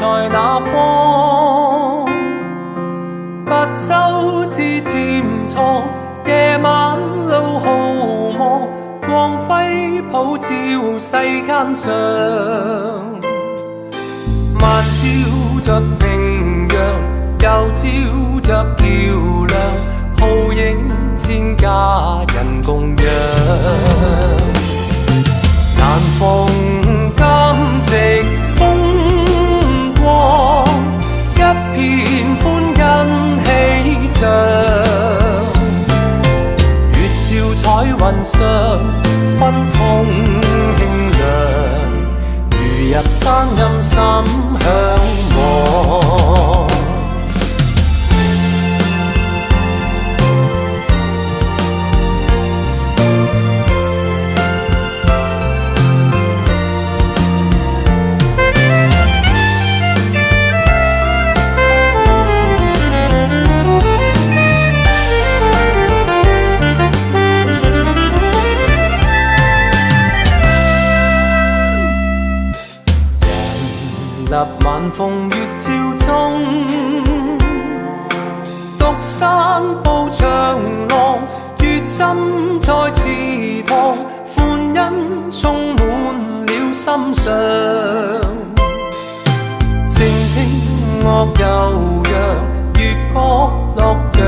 在那方？白晝自漸藏，夜晚路毫茫，光輝普照世間上。晚照着平陽，又照着橋梁，浩映千家人共養。難逢今夕風光，一片歡欣喜象。月照彩雲上，分風輕涼，如入山陰心向往。晚風月照中，獨山抱長浪，月針在池塘，歡欣充滿了心上。靜聽樂悠揚，月角落陽